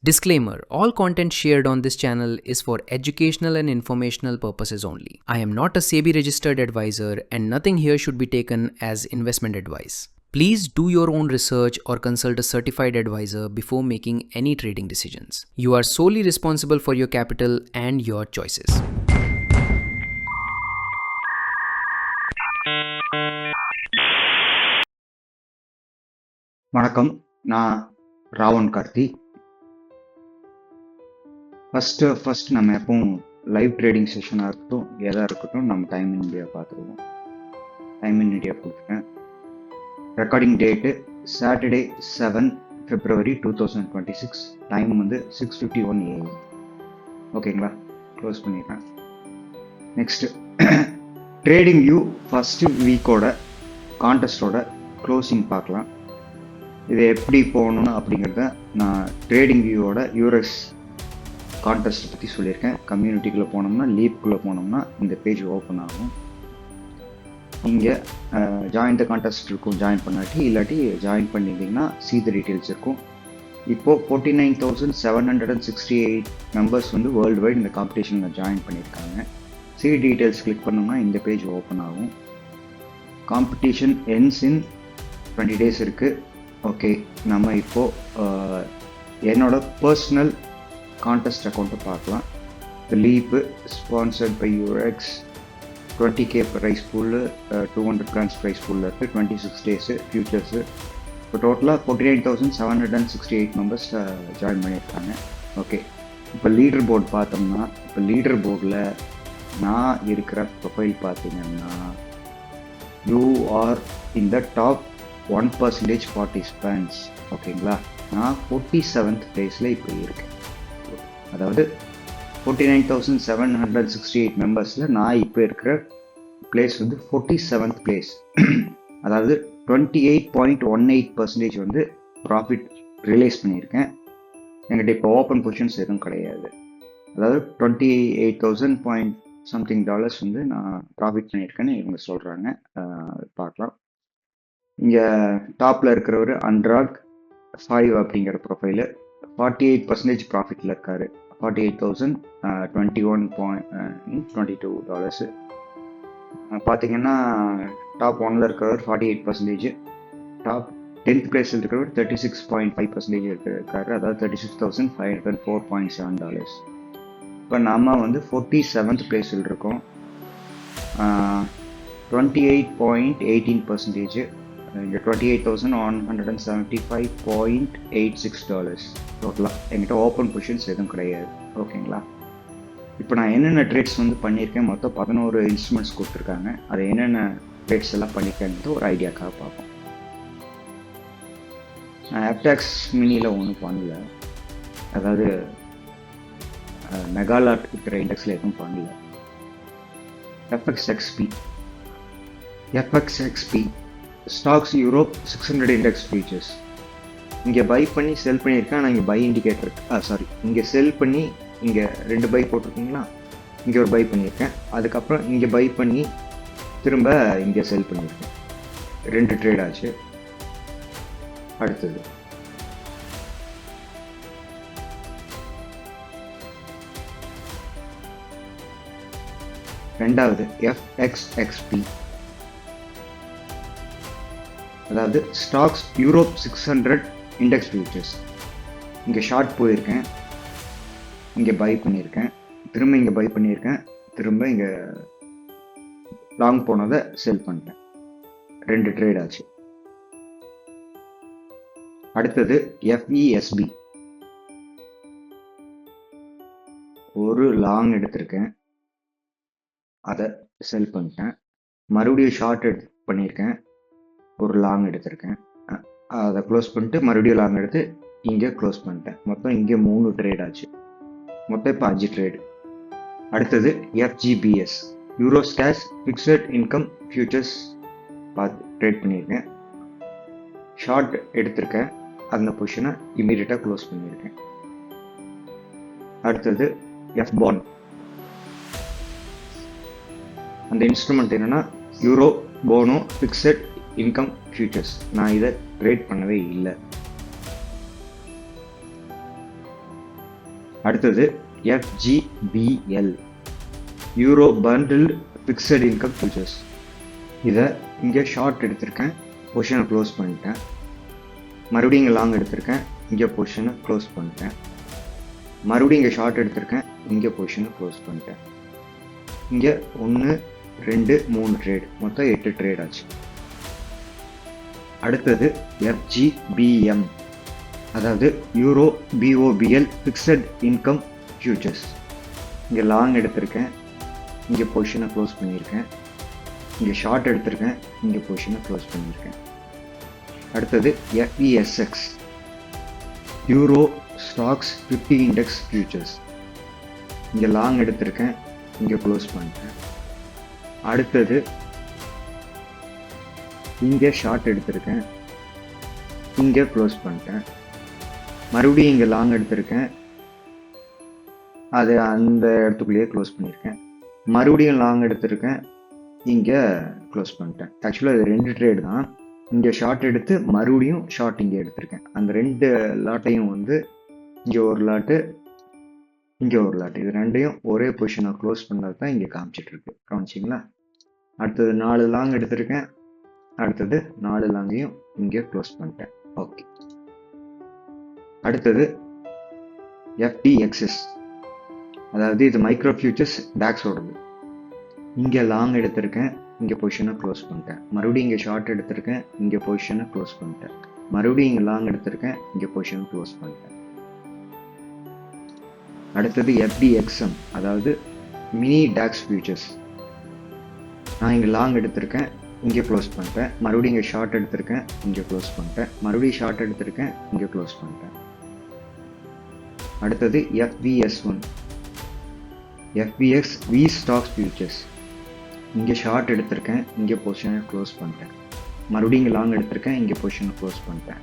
Disclaimer: all content shared on this channel is for educational and informational purposes only. I am not a SEBI registered advisor and nothing here should be taken as investment advice. Please do your own research or consult a certified advisor before making any trading decisions. You are solely responsible for your capital and your choices. வணக்கம், நான் Raavan Karthi. First நம்ம எப்பவும் live trading செஷனாக இருக்கட்டும், எதாக இருக்கட்டும், நம்ம time in India பார்த்துருவோம். Time in India கொடுத்துருக்கேன். Recording date Saturday 7 February 2026. Time வந்து 6:51 AM. ஓகேங்களா, க்ளோஸ் பண்ணிடுறேன். நெக்ஸ்ட்டு ட்ரேடிங் வியூ ஃபஸ்ட்டு வீக்கோட கான்டெஸ்டோட க்ளோசிங் பார்க்கலாம். இது எப்படி போகணுன்னு அப்படிங்கிறத நான் ட்ரேடிங் வியூவோட யூஎஸ் கான்டெஸ்ட்டை பற்றி சொல்லியிருக்கேன். கம்யூனிட்டிக்குள்ளே போனோம்னா, லீப்குள்ளே போனோம்னா இந்த பேஜ் ஓப்பன் ஆகும். இங்கே ஜாயின் த கான்டெஸ்ட் இருக்கும், ஜாயின் பண்ணாட்டி, இல்லாட்டி ஜாயின் பண்ணியிருந்தீங்கன்னா see the டீட்டெயில்ஸ் இருக்கும். இப்போது 49,768 மெம்பர்ஸ் வந்து வேர்ல்டு வைட் இந்த காம்படிஷனில் ஜாயின் பண்ணியிருக்காங்க. see டீட்டெயில்ஸ் கிளிக் பண்ணோம்னா இந்த பேஜ் ஓப்பன் ஆகும். காம்படிஷன் ends in 20 days இருக்குது. ஓகே, நம்ம இப்போது என்னோட பர்சனல் கான்டெஸ்ட் அக்கௌண்ட்டை பார்க்கலாம். Leap sponsored by UX 20K prize pool, 200 grands prize பூலில் இருக்குது. 26 டேஸு ஃபியூச்சர்ஸு. இப்போ டோட்டலாக 49,768 மெம்பர்ஸ் ஜாயின் பண்ணியிருக்காங்க. ஓகே, இப்போ லீடர் போர்டு பார்த்தோம்னா, இப்போ லீடர் போர்டில் நான் இருக்கிற ப்ரொஃபைல் பார்த்தீங்கன்னா you are in the top 1% participants. ஓகேங்களா, நான் 47th பிளேஸில் இப்போ இருக்கேன். அதாவது 49,768 மெம்பர்ஸில் நான் இப்போ இருக்கிற பிளேஸ் வந்து 47th பிளேஸ். அதாவது 28.18% வந்து ப்ராஃபிட் ரிலைஸ் பண்ணியிருக்கேன். என்கிட்ட இப்போ ஓப்பன் பொசிஷன்ஸ் எதுவும் கிடையாது. அதாவது 28,000 something டாலர்ஸ் வந்து நான் ப்ராஃபிட் பண்ணியிருக்கேன்னு இவங்க சொல்கிறாங்க. பார்க்கலாம். இங்கே டாப்பில் இருக்கிறவர் அன்ராக் 5 அப்படிங்கிற ப்ரொஃபைலு 48% ப்ராஃபிட்டில் இருக்கார். 48,021.22 டாலர்ஸு. பார்த்தீங்கன்னா டாப் 1ல் இருக்கிறவர் 48%, டாப் 10th பிளேஸில் இருக்கிறவர் 36.5% இருக்காரு. அதாவது 36,504.7 டாலர்ஸ். இப்போ நம்ம வந்து 47th பிளேஸில் இருக்கோம். 28.18%. இங்கே 28,175.86 டாலர்ஸ் டோட்டலாக. என்கிட்ட ஓப்பன் பொசிஷன்ஸ் எதுவும் கிடையாது. ஓகேங்களா, இப்போ நான் என்னென்ன ட்ரேட்ஸ் வந்து பண்ணியிருக்கேன், மொத்தம் 11 இன்ஸ்ட்ருமெண்ட்ஸ் கொடுத்துருக்காங்க. அது என்னென்ன ட்ரேட்ஸ் எல்லாம் பண்ணியிருக்கேன்றது ஒரு ஐடியாக்காக பார்ப்போம். நான் ஆப்டாக்ஸ் மினியில் ஒன்றும் பண்ணல. அதாவது மெகாலாட் இருக்கிற இண்டெக்ஸில் எதுவும் பண்ணல. எஃப்எக்ஸ்எக்ஸ்பி ஸ்டாக்ஸ் யூரோப் 600 இண்டெக்ஸ் ஃபியூச்சர்ஸ். இங்கே பை பண்ணி செல் பண்ணியிருக்கேன். ஆனால் இங்கே பை இண்டிகேட்டர் இங்கே செல் பண்ணி இங்கே 2 பை போட்டிருக்கீங்களா, இங்கே ஒரு பை பண்ணியிருக்கேன். அதுக்கப்புறம் இங்கே பை பண்ணி திரும்ப இங்கே செல் பண்ணியிருக்கேன். 2 ட்ரேட் ஆச்சு. அடுத்தது ரெண்டாவது எஃப்எக்ஸ்எக்ஸ்பி, அதாவது ஸ்டாக்ஸ் யூரோப் 600 இண்டெக்ஸ் ஃபியூச்சர்ஸ். இங்கே ஷார்ட் போயிருக்கேன், இங்கே பை பண்ணியிருக்கேன், திரும்ப இங்கே பை பண்ணியிருக்கேன், திரும்ப இங்கே லாங் போனதை செல் பண்ணிட்டேன். 2 ட்ரேட் ஆச்சு. அடுத்தது எஃப்இஎஸ்பி, ஒரு லாங் எடுத்திருக்கேன், அதை செல் பண்ணிட்டேன். மறுபடியும் ஷார்ட் பண்ணியிருக்கேன், ஒரு லாங் எடுத்திருக்கேன், அதை க்ளோஸ் பண்ணிட்டு மறுபடியும் லாங் எடுத்து இங்கே க்ளோஸ் பண்ணிட்டேன். மொத்தம் இங்கே 3 ட்ரேட் ஆச்சு. மொத்தம் இப்போ 5 ட்ரேடு. அடுத்தது எஃப்ஜிபிஎஸ் யூரோஸ்டாஸ் ஃபிக்ஸட் இன்கம் ஃபியூச்சர்ஸ் ட்ரேட் பண்ணியிருக்கேன். ஷார்ட் எடுத்திருக்கேன், அந்த பொசிஷனை இமீடியட்டாக க்ளோஸ் பண்ணியிருக்கேன். அடுத்தது எஃப்பாண்ட். அந்த இன்ஸ்ட்ருமெண்ட் என்னென்னா யூரோ போனோ ஃபிக்ஸட் இன்கம் ஃபியூச்சர்ஸ். நான் இதை ட்ரேட் பண்ணவே இல்லை. அடுத்தது FGBL euro bundled fixed income futures. இதை இங்கே ஷார்ட் எடுத்திருக்கேன், பொசிஷனை க்ளோஸ் பண்ணிட்டேன். மறுபடியும் இங்கே லாங் எடுத்திருக்கேன், இங்கே பொசிஷனை க்ளோஸ் பண்ணிட்டேன். மறுபடியும் இங்கே ஷார்ட் எடுத்திருக்கேன், இங்கே பொசிஷனை க்ளோஸ் பண்ணிட்டேன். இங்கே 1 2 3 ட்ரேட், மொத்தம் 8 ட்ரேட் ஆச்சு. அடுத்தது FGBM அதாவது euro BOBL fixed income futures. இங்கே லாங் எடுத்திருக்கேன், இங்கே பொசிஷனை க்ளோஸ் பண்ணியிருக்கேன். இங்கே ஷார்ட் எடுத்திருக்கேன், இங்கே பொசிஷனை க்ளோஸ் பண்ணியிருக்கேன். அடுத்தது FESX euro stocks 50 index features. இங்கே லாங் எடுத்திருக்கேன், இங்கே க்ளோஸ் பண்ணிட்டேன். அடுத்தது இங்கே ஷார்ட் எடுத்திருக்கேன், இங்கே க்ளோஸ் பண்ணிட்டேன். மறுபடியும் இங்கே லாங் எடுத்திருக்கேன், அது அந்த இடத்துக்குள்ளேயே க்ளோஸ் பண்ணியிருக்கேன். மறுபடியும் லாங் எடுத்திருக்கேன், இங்கே க்ளோஸ் பண்ணிட்டேன். ஆக்சுவலாக இது 2 ட்ரேட் தான். இங்கே ஷார்ட் எடுத்து மறுபடியும் ஷார்ட் இங்கே எடுத்திருக்கேன். அந்த 2 லாட்டையும் வந்து இங்கே ஒரு லாட்டு, இங்கே ஒரு லாட்டு, இது ரெண்டையும் ஒரே பொசிஷனை க்ளோஸ் பண்ணது தான் இங்கே காமிச்சிட்ருக்கு. கவனிச்சிங்களா? அடுத்தது 4 லாங் எடுத்திருக்கேன், அடுத்தது 4 லாங்கையும் இங்கே க்ளோஸ் பண்ணிட்டேன். ஓகே. அடுத்தது FTXS அதாவது இது மைக்ரோ ஃபியூச்சர்ஸ் டாக்ஸோடது. இங்கே லாங் எடுத்திருக்கேன், இங்கே பொசிஷனை க்ளோஸ் பண்ணிட்டேன். மறுபடியும் இங்கே ஷார்ட் எடுத்திருக்கேன், இங்கே பொசிஷனை க்ளோஸ் பண்ணிட்டேன். மறுபடியும் இங்கே லாங் எடுத்திருக்கேன், இங்கே பொசிஷனை க்ளோஸ் பண்ணிட்டேன். அடுத்தது FDXM அதாவது மினி டாக்ஸ் ஃபியூச்சர்ஸ். நான் இங்கே லாங் எடுத்திருக்கேன், இங்கே க்ளோஸ் பண்ணிட்டேன். மறுபடியும் இங்கே ஷார்ட் எடுத்திருக்கேன், இங்கே க்ளோஸ் பண்ணிட்டேன். மறுபடியும் ஷார்ட் எடுத்திருக்கேன், இங்கே க்ளோஸ் பண்ணிட்டேன். அடுத்தது FVS1 FVX V stocks futures. இங்கே ஷார்ட் எடுத்திருக்கேன், இங்கே பொசிஷனை க்ளோஸ் பண்ணிட்டேன். மறுபடியும் இங்கே லாங் எடுத்திருக்கேன், இங்கே பொசிஷனை க்ளோஸ் பண்ணிட்டேன்.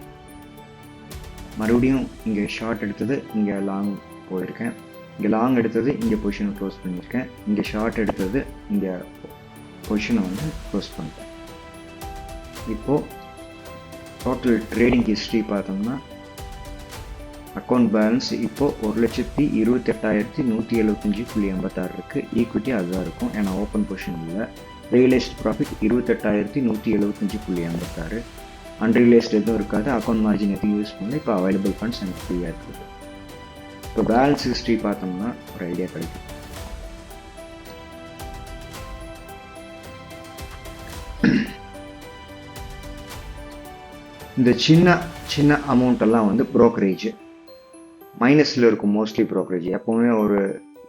மறுபடியும் இங்கே ஷார்ட் எடுத்தது, இங்கே லாங் போயிருக்கேன். இங்கே லாங் எடுத்தது, இங்கே பொசிஷனை க்ளோஸ் பண்ணியிருக்கேன். இங்கே ஷார்ட் எடுத்தது, இங்கே பொசிஷனை வந்து க்ளோஸ் பண்ணிட்டேன். இப்போது டோட்டல் ட்ரேடிங் ஹிஸ்ட்ரி பார்த்தோம்னா அக்கௌண்ட் பேலன்ஸ் இப்போது 1,28,175.86 இருக்குது. ஈக்விட்டி அதுதான் இருக்கும், ஏன்னா ஓப்பன் பொசிஷன் இல்லை. Realised profit 28,175.86. அன்ரியலைஸ்ட் எதுவும் இருக்காது. அக்கௌண்ட் மார்ஜின் எதுவும் யூஸ் பண்ணல. இப்போ அவைலபிள் ஃபண்ட்ஸ் எனக்கு ஃப்ரீயாக இருக்குது. இப்போ பேலன்ஸ் ஹிஸ்ட்ரி பார்த்தோம்னா ஒரு ஐடியா கிடைக்கும். இந்த சின்ன சின்ன அமௌண்ட்டெல்லாம் வந்து ப்ரோக்கரேஜ் மைனஸில் இருக்கும். மோஸ்ட்லி ப்ரோக்கரேஜ் எப்போவுமே ஒரு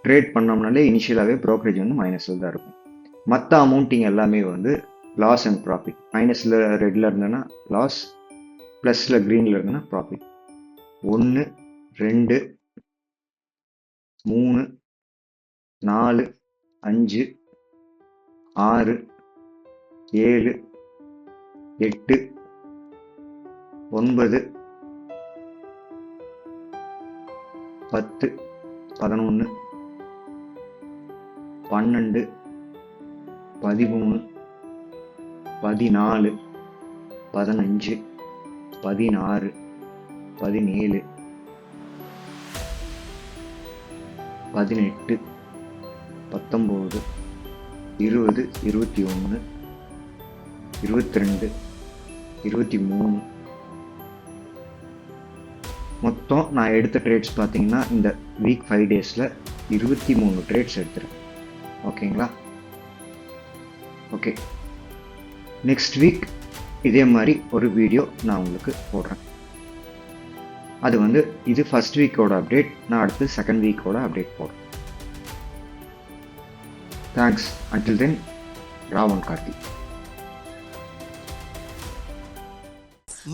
ட்ரேட் பண்ணோம்னாலே இனிஷியலாகவே ப்ரோக்கரேஜ் வந்து மைனஸில் தான் இருக்கும். மற்ற அமௌண்ட்டிங் எல்லாமே வந்து லாஸ் அண்ட் ப்ராஃபிட். மைனஸில் ரெட்டில் இருந்ததுன்னா லாஸ், ப்ளஸில் க்ரீனில் இருந்ததுன்னா ப்ராஃபிட். 1 2 3 4 5 6 7 8 9 10 11 12 13 14 15 16 17 18 19 20 21 22 23. மொத்தம் நான் எடுத்த ட்ரேட்ஸ் பார்த்தீங்கன்னா இந்த வீக் 5 டேஸில் 23 ட்ரேட்ஸ் எடுத்துருக்கேன். ஓகேங்களா? ஓகே, நெக்ஸ்ட் வீக் இதே மாதிரி ஒரு வீடியோ நான் உங்களுக்கு போடுறேன். அது வந்து இது ஃபர்ஸ்ட் வீக்கோட அப்டேட். நான் அடுத்து செகண்ட் வீக்கோட அப்டேட் போடுறேன். Thanks. Until then, Ravan Karthi.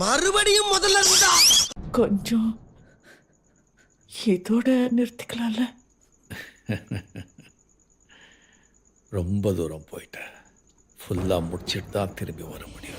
மறுபடியும் முதல்ல இருந்தா கொஞ்சம் இதோட நிறுத்திக்கலாம்ல? ரொம்ப தூரம் போயிட்டேன். ஃபுல்லாக முடிச்சுட்டு தான் திரும்பி வர முடியும்.